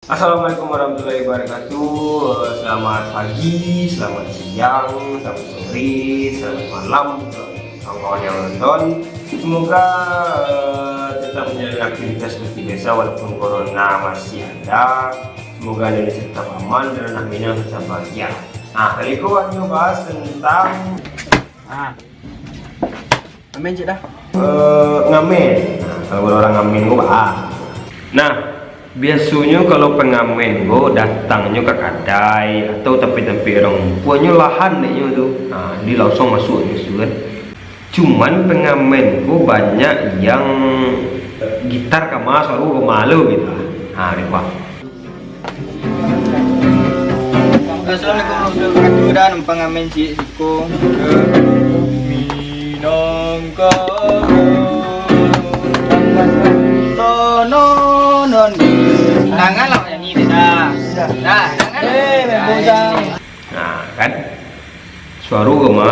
Assalamualaikum warahmatullahi wabarakatuh. Selamat pagi, selamat siang, selamat sore, selamat malam kawan-kawan yang nonton. Semoga tetap menjalani aktivitas seperti biasa walaupun corona masih ada. Semoga Indonesia tetap aman dan aminnya tetap bahagia. Nah, kali ini aku bahas tentang ngamen cik dah. ngamen. Nah, kalau orang ngamen gue Nah, biasanya kalau pengamen gue datangnya ke kedai atau tapi orang punya lahan nih tuh, nah di langsung masuk gitu kan. Cuman pengamen gue banyak yang gitar kama suara malu gitu. Nah, ini pak. Assalamualaikum warahmatullahi wabarakatuh. Dan pengamen cik Siko minangka non tangan lah yang ini dah. Nah, tangan. Nah kan suara kama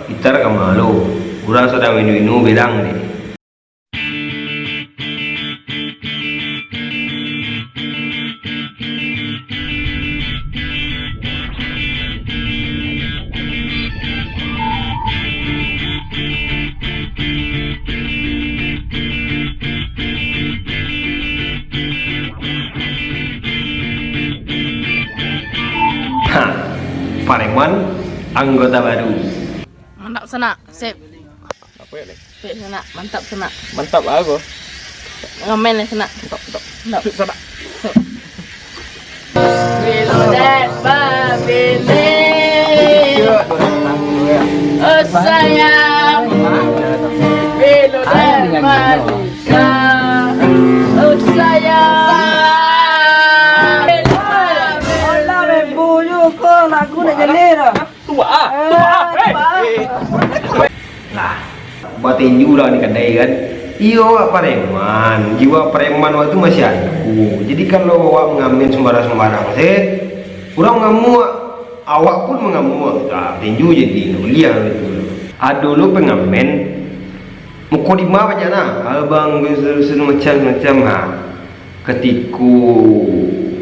gitar kama lo kurang sedang inu bedang nih. Pareman anggota baru. Mantap sana, sip. Apa ya, Dek? Sip sana, mantap sana. Mantap aku. Ngamen nih sana. Mantap. Sana. Bilodet babine. Oh sayang. Bilodet malika. Oh sayang. Lah, buat tinju lah di kedai kan. Iyo preman, jiwa preman waktu masih ada. Jadi kalau awak mengamen sembarang kurang ngamuk, awak pun mengamuk. Nah, tinju jadi nulia gitu. Dulu pengamen, muka di mana banyak nah, abang macam ketiku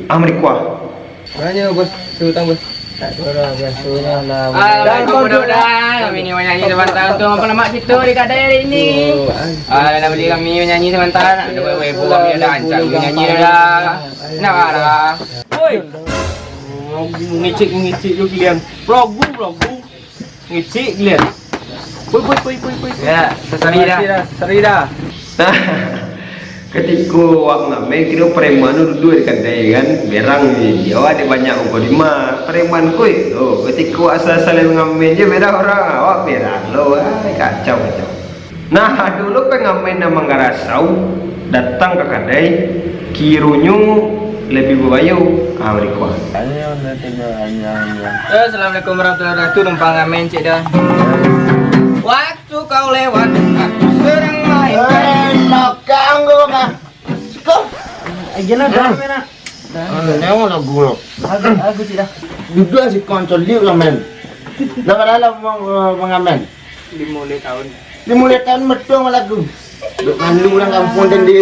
Amerika. Banyak bos, utang bos. Assalamualaikum budak-budak. Kami ni menyanyi sebentar untuk memperlemak situ di kedai hari ini. Nak beli kami menyanyi sebentar. Ada webo kami ada ancang menyanyi dah. Nak marah. Woi. Ngicik lu kalian. Vlogu. Ngicik kalian. Woi. Ya, Seri dah. Nah, ketika wak ngamen kira preman duduk di kedai kan berang ni dia ada banyak uko lima preman kuy ketika asal ngamen je beda orang awak berang lo kacau. Nah dulu pengamen nama ngarasau datang ke kedai kirunyu lebih berbayu mereka. Assalamualaikum warahmatullahi wabarakatuh. Numpang ngamen cik dah. Waktu kau lewat aku sedang main. Makanggo ka. Siko. Ayan na dami na. Ano na gulo. Aku cik dah. Duduk si kontrol liu lah men. Nakalala mo mga men. 5 tahun. Dimulai tahun metong lagu. Duk nandu lang kampung dan di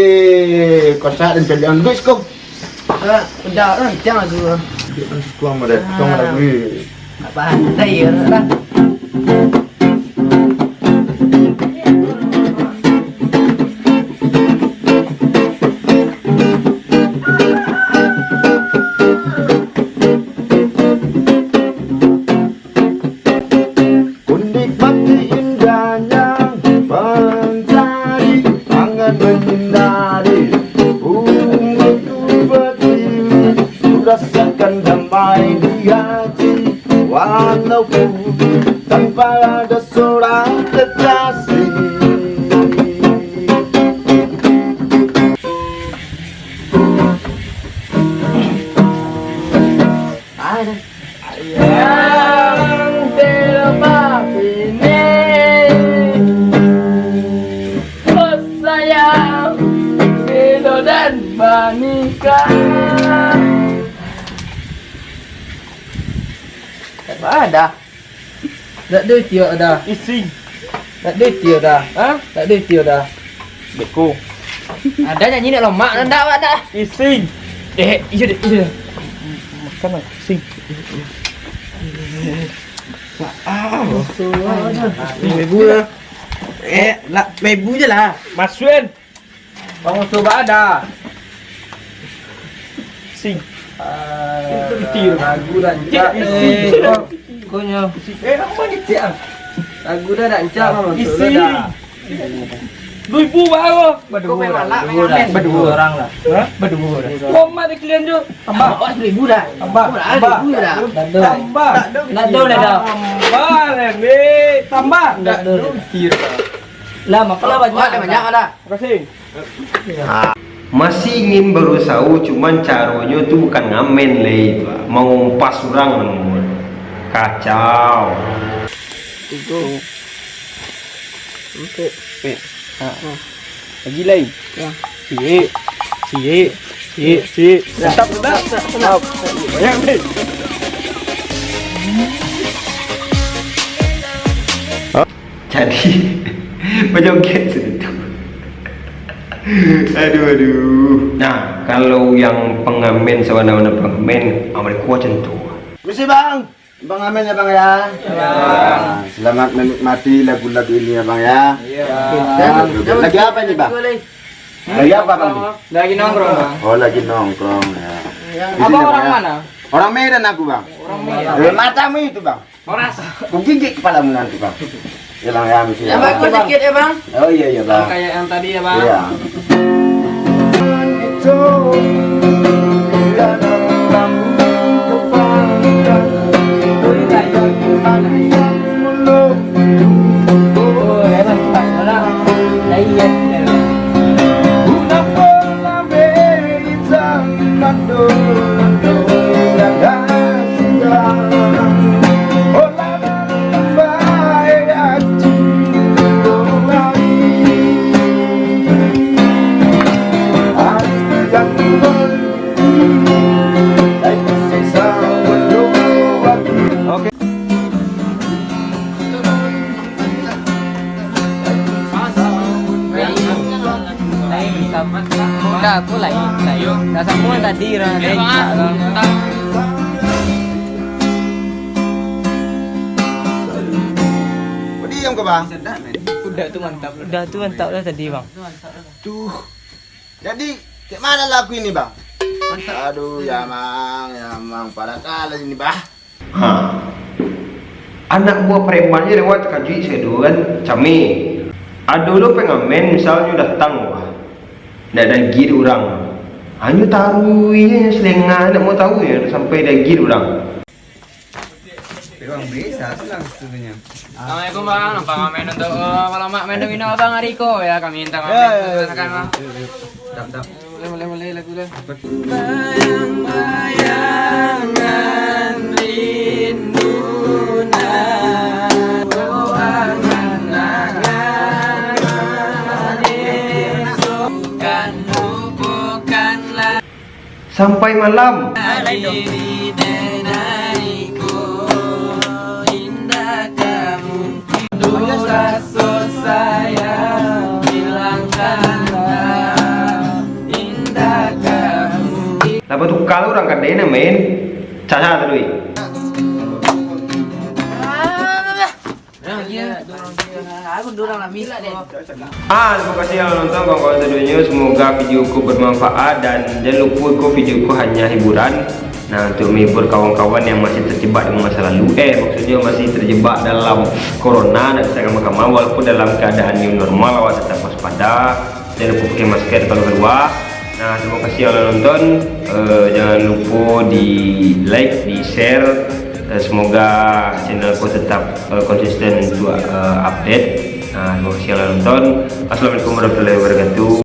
kosa dan pilihan gus ko. Udah orang jangan aku. Kuang mereka tong lagu. Apa hantai ya lah. Menikmati indahnya mencari angan menghindari untuk berdiri rasakan damai di hati walaupun tanpa ada seorang kekasih. Yang terlepas ini. Oh sayang. Bilodet malika. Tak ada. Tak ada tiada dah. Isi. Tak ada tiada. Ha? Tak ada tiada. Beko. Ada nyanyi nak lomak nak dah. Isi. Iya deh. Makan lah, sing. Ibu lah. Lah, ibu je lah. Masukin. Bang coba ada. Sing. Itu ditir. Lagu rancak. Konya. Apa ni tiang? Lagu dah rancak mama. Isi. 2,000 baru. Berdua orang lah. Hah? Berdua. Kau mati kalian tu. Tambah. Oh, 1,000 dah. Tambah. Tambah. Nak dah dah. Tambah, Remi. Tambah. Nak dah. Lah, makalah banyak ada. Terima kasih. Masih ingin berusaha, cuman caranya tuh bukan ngamen leh, mau ngumpas orang namun kacau. Itu. Untuk. Lagi lain. Ya. Cik. Tetap. Banyak ni. Jadi pejoget itu. Aduh. Nah, kalau yang pengamen sewana-wana pengamen, mereka macam tu. Mesti bang. Bang Amin ya bang ya. Selamat menikmati lagu-lagu ini ya bang ya. Lagi apa ini bang? Lagi apa bang? Lagi nongkrong, Bang. Oh lagi nongkrong ya. Abang orang mana? Orang Medan aku bang. Orang Medan. Matamu itu bang. Orang Kau gigit kepalamu nanti bang. Ya bang ya mesti. Ya, Bang, sedikit ya, Bang. Oh iya bang. Kayak yang tadi ya, Bang. Iya. Dah aku lain. Dah semua tadi orang dah. Diam kau bang. Udah tu mantap dah tadi, Bang. Tuh. Jadi kayak mana lagu ini bang? Aduh ya mang pada kali ini bah. Anak buah premannya lewat kaji seduan cami. Ada lo pengamen misalnya datang wah. Ndak ada gir orang. Hanya taruhnya selengah nak mau tahu ya sampai ada gir orang. Assalamualaikum, Bang. Nampak main untuk malam mak main domino Bang Ariko ya. Kami minta main. Silakan, Bang. Boleh lagu dah. Bayang-bayangan rindu Sampai malam. Lepas tu kalau orang kata ini main caca tu. Terima kasih yang nonton kawan-kawan sedunia. Semoga videoku bermanfaat dan jangan lupa videoku hanya hiburan. Nah, untuk menghibur kawan-kawan yang masih terjebak dengan masa lalu, maksudnya masih terjebak dalam corona dan bisa sama-sama walaupun dalam keadaan new normal, awak tetap waspada. Jangan lupa pakai masker kalau keluar. Nah, terima kasih yang nonton. Jangan lupa di like, di share. Semoga channelku tetap konsisten untuk update. Nah, terima kasih yang nonton. Assalamualaikum warahmatullahi wabarakatuh.